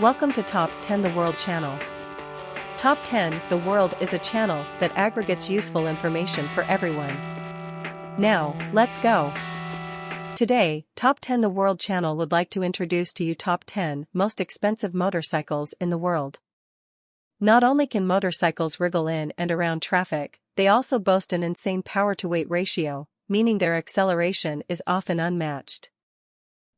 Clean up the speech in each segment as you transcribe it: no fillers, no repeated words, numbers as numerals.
Welcome to Top 10 the World channel. Top 10 the World is a channel that aggregates useful information for everyone. Now, let's go. Today, Top 10 the World channel would like to introduce to you top 10 most expensive motorcycles in the world. Not only can motorcycles wriggle in and around traffic, they also boast an insane power-to-weight ratio, meaning their acceleration is often unmatched.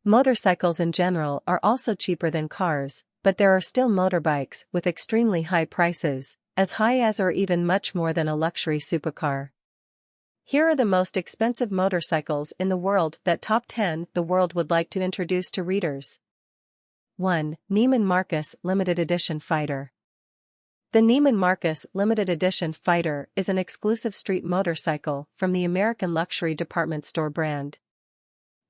Motorcycles in general are also cheaper than cars, but there are still motorbikes with extremely high prices, as high as or even much more than a luxury supercar. Here are the most expensive motorcycles in the world that Top 10 the World would like to introduce to readers. 1. Neiman Marcus Limited Edition Fighter. The Neiman Marcus Limited Edition Fighter is an exclusive street motorcycle from the American luxury department store brand.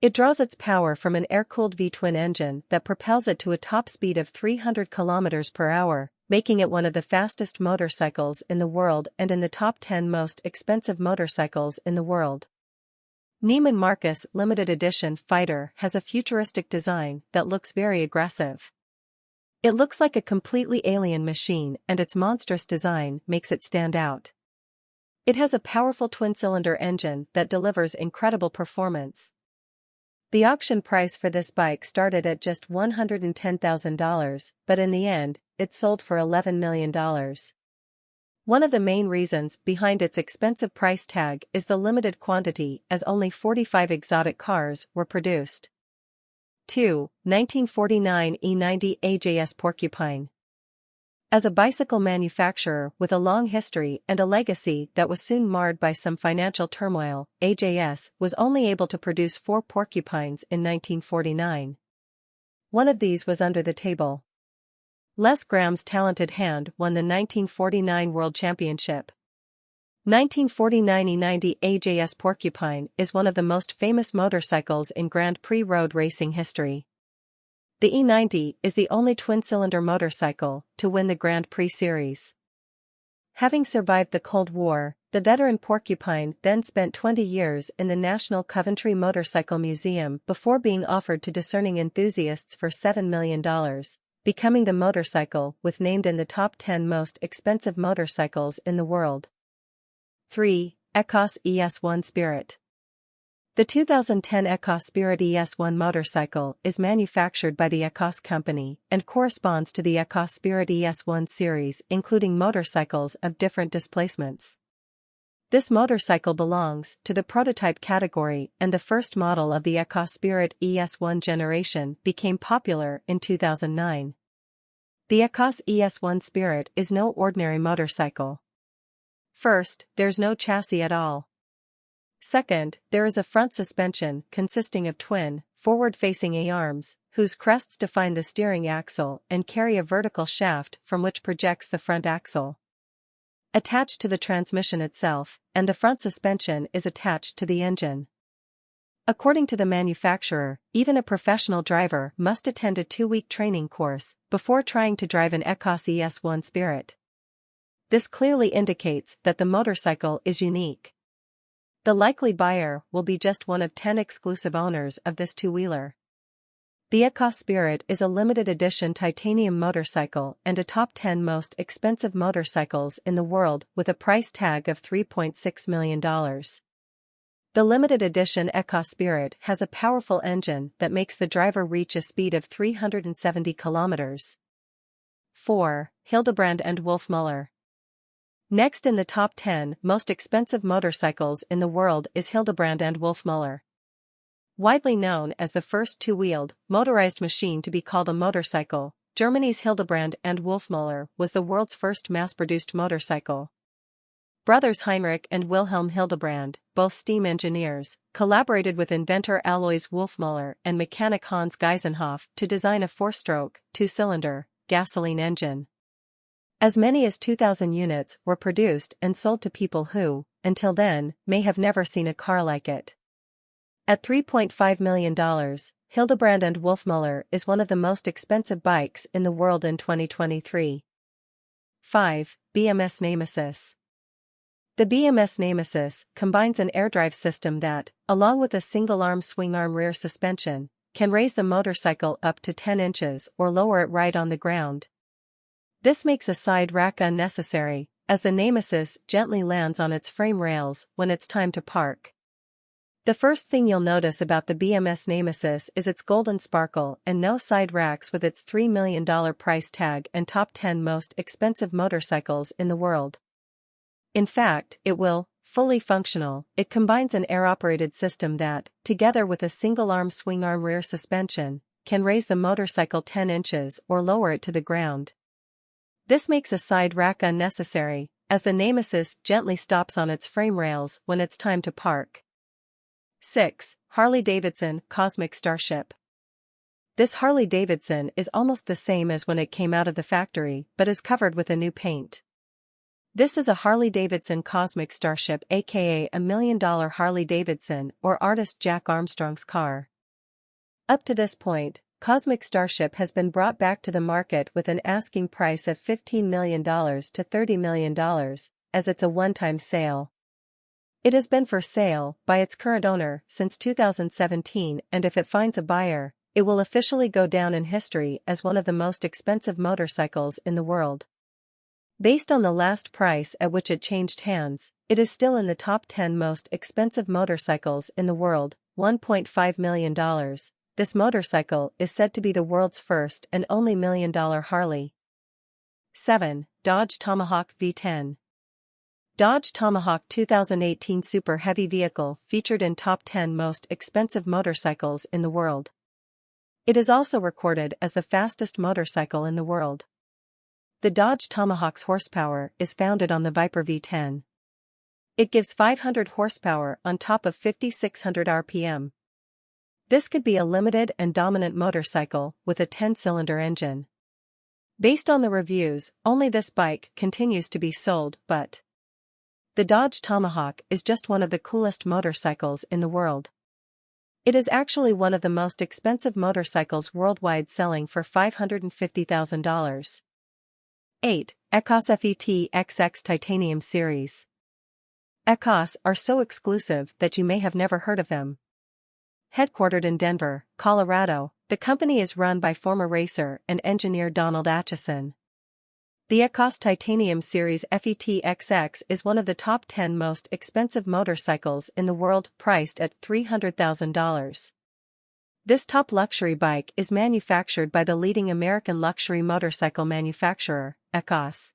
It draws its power from an air-cooled V-twin engine that propels it to a top speed of 300 km per hour, making it one of the fastest motorcycles in the world and in the top 10 most expensive motorcycles in the world. Neiman Marcus Limited Edition Fighter has a futuristic design that looks very aggressive. It looks like a completely alien machine, and its monstrous design makes it stand out. It has a powerful twin-cylinder engine that delivers incredible performance. The auction price for this bike started at just $110,000, but in the end, it sold for $11 million. One of the main reasons behind its expensive price tag is the limited quantity, as only 45 exotic cars were produced. 2. 1949 E90 AJS Porcupine. As a bicycle manufacturer with a long history and a legacy that was soon marred by some financial turmoil, AJS was only able to produce 4 Porcupines in 1949. One of these was under the table. Les Graham's talented hand won the 1949 World Championship. 1949 E90 AJS Porcupine is one of the most famous motorcycles in Grand Prix road racing history. The E90 is the only twin-cylinder motorcycle to win the Grand Prix series. Having survived the Cold War, the veteran Porcupine then spent 20 years in the National Coventry Motorcycle Museum before being offered to discerning enthusiasts for $7 million, becoming the motorcycle named in the top 10 most expensive motorcycles in the world. 3. ECS ES1 Spirit. The 2010 Ecos Spirit ES1 motorcycle is manufactured by the Ecos company and corresponds to the Ecos Spirit ES1 series, including motorcycles of different displacements. This motorcycle belongs to the prototype category, and the first model of the Ecos Spirit ES1 generation became popular in 2009. The Ecos ES1 Spirit is no ordinary motorcycle. First, there's no chassis at all. Second, there is a front suspension consisting of twin, forward-facing A-arms, whose crests define the steering axle and carry a vertical shaft from which projects the front axle. Attached to the transmission itself, and the front suspension is attached to the engine. According to the manufacturer, even a professional driver must attend a 2-week training course before trying to drive an Ecos ES1 Spirit. This clearly indicates that the motorcycle is unique. The likely buyer will be just one of 10 exclusive owners of this two-wheeler. The Ecos Spirit is a limited edition titanium motorcycle and a top 10 most expensive motorcycles in the world with a price tag of $3.6 million. The limited edition Ecos Spirit has a powerful engine that makes the driver reach a speed of 370 km. 4. Hildebrand and Wolf Muller. Next in the top 10 most expensive motorcycles in the world is Hildebrand and Wolf Muller. Widely known as the first two-wheeled, motorized machine to be called a motorcycle, Germany's Hildebrand and Wolf Muller was the world's first mass-produced motorcycle. Brothers Heinrich and Wilhelm Hildebrand, both steam engineers, collaborated with inventor Alois Wolfmuller and mechanic Hans Geisenhoff to design a 4-stroke, 2-cylinder, gasoline engine. As many as 2,000 units were produced and sold to people who, until then, may have never seen a car like it. At $3.5 million, Hildebrand and Wolfmuller is one of the most expensive bikes in the world in 2023. 5. BMS Nemesis. The BMS Nemesis combines an airdrive system that, along with a single-arm swing-arm rear suspension, can raise the motorcycle up to 10 inches or lower it right on the ground. This makes a side rack unnecessary, as the Nemesis gently lands on its frame rails when it's time to park. The first thing you'll notice about the BMS Nemesis is its golden sparkle and no side racks with its $3 million price tag and top 10 most expensive motorcycles in the world. In fact, fully functional, it combines an air-operated system that, together with a single-arm swing-arm rear suspension, can raise the motorcycle 10 inches or lower it to the ground. This makes a side rack unnecessary, as the Nemesis gently stops on its frame rails when it's time to park. 6. HarleyDavidson Cosmic Starship. This Harley-Davidson is almost the same as when it came out of the factory but is covered with a new paint. This is a Harley-Davidson Cosmic Starship, aka a $1 million Harley-Davidson or artist Jack Armstrong's car. Up to this point, Cosmic Starship has been brought back to the market with an asking price of $15 million to $30 million, as it's a one-time sale. It has been for sale by its current owner since 2017, and if it finds a buyer, it will officially go down in history as one of the most expensive motorcycles in the world. Based on the last price at which it changed hands, it is still in the top 10 most expensive motorcycles in the world, $1.5 million. This motorcycle is said to be the world's first and only $1 million Harley. 7. Dodge Tomahawk V10. Dodge Tomahawk 2018 super heavy vehicle featured in top 10 most expensive motorcycles in the world. It is also recorded as the fastest motorcycle in the world. The Dodge Tomahawk's horsepower is founded on the Viper V10. It gives 500 horsepower on top of 5,600 RPM. This could be a limited and dominant motorcycle with a 10-cylinder engine. Based on the reviews, only this bike continues to be sold, but the Dodge Tomahawk is just one of the coolest motorcycles in the world. It is actually one of the most expensive motorcycles worldwide, selling for $550,000. 8. Ecosfet XX Titanium Series. Ecos are so exclusive that you may have never heard of them. Headquartered in Denver, Colorado, the company is run by former racer and engineer Donald Atchison. The Ecos Titanium Series FET-XX is one of the top 10 most expensive motorcycles in the world, priced at $300,000. This top luxury bike is manufactured by the leading American luxury motorcycle manufacturer, Ecos.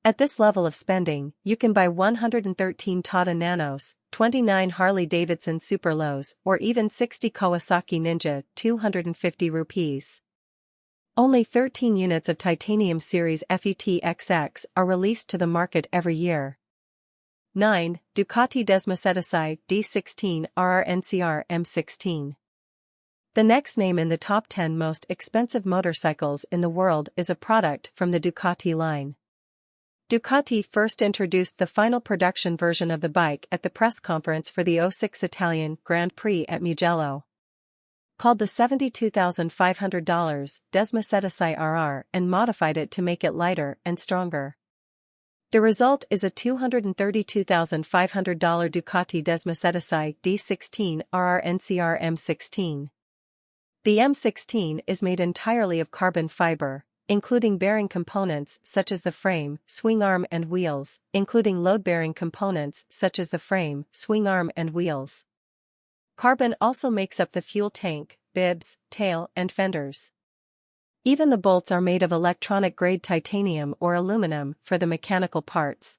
At this level of spending, you can buy 113 Tata Nanos, 29 Harley-Davidson Superlows, or even 60 Kawasaki Ninja, 250 rupees. Only 13 units of Titanium Series FET-XX are released to the market every year. 9. Ducati Desmoset D16 RR NCR M16. The next name in the top 10 most expensive motorcycles in the world is a product from the Ducati line. Ducati first introduced the final production version of the bike at the press conference for the '06 Italian Grand Prix at Mugello. Called the $72,500 Desmoset RR, and modified it to make it lighter and stronger. The result is a $232,500 Ducati Desmoset D16 RR NCR M16. The M16 is made entirely of carbon fiber, including bearing components such as the frame, swing arm and wheels, including load-bearing components such as the frame, swing arm and wheels. Carbon also makes up the fuel tank, bibs, tail, and fenders. Even the bolts are made of electronic-grade titanium or aluminum for the mechanical parts.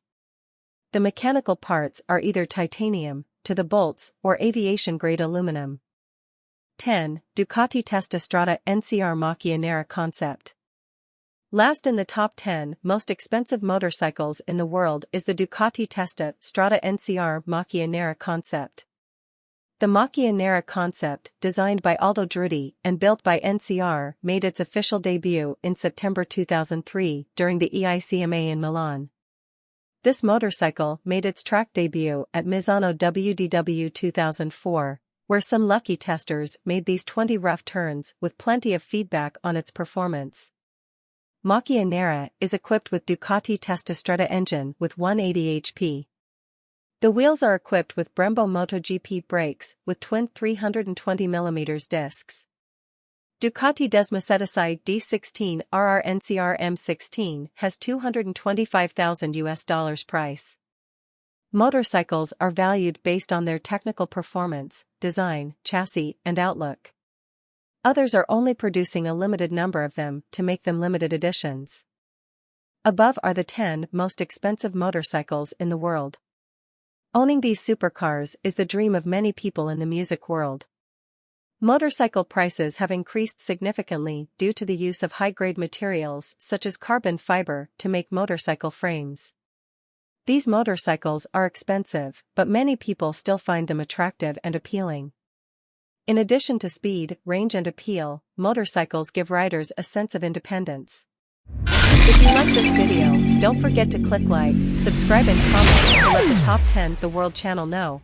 The mechanical parts are either titanium, to the bolts, or aviation-grade aluminum. 10. Ducati Testostretta NCR Mach-E concept. Last in the top 10 most expensive motorcycles in the world is the Ducati Testostretta NCR Mach-E concept. The Mach-E concept, designed by Aldo Drutti and built by NCR, made its official debut in September 2003 during the EICMA in Milan. This motorcycle made its track debut at Misano WDW 2004, where some lucky testers made these 20 rough turns with plenty of feedback on its performance. Mach-E is equipped with Ducati Testostretta engine with 180 HP. The wheels are equipped with Brembo MotoGP brakes with twin 320mm discs. Ducati Desmoset D16 RR NCR M16 has $225,000 price. Motorcycles are valued based on their technical performance, design, chassis, and outlook. Others are only producing a limited number of them to make them limited editions. Above are the 10 most expensive motorcycles in the world. Owning these supercars is the dream of many people in the music world. Motorcycle prices have increased significantly due to the use of high-grade materials such as carbon fiber to make motorcycle frames. These motorcycles are expensive, but many people still find them attractive and appealing. In addition to speed, range and appeal, motorcycles give riders a sense of independence. If you like this video, don't forget to click like, subscribe and comment to let the Top 10 The World channel know.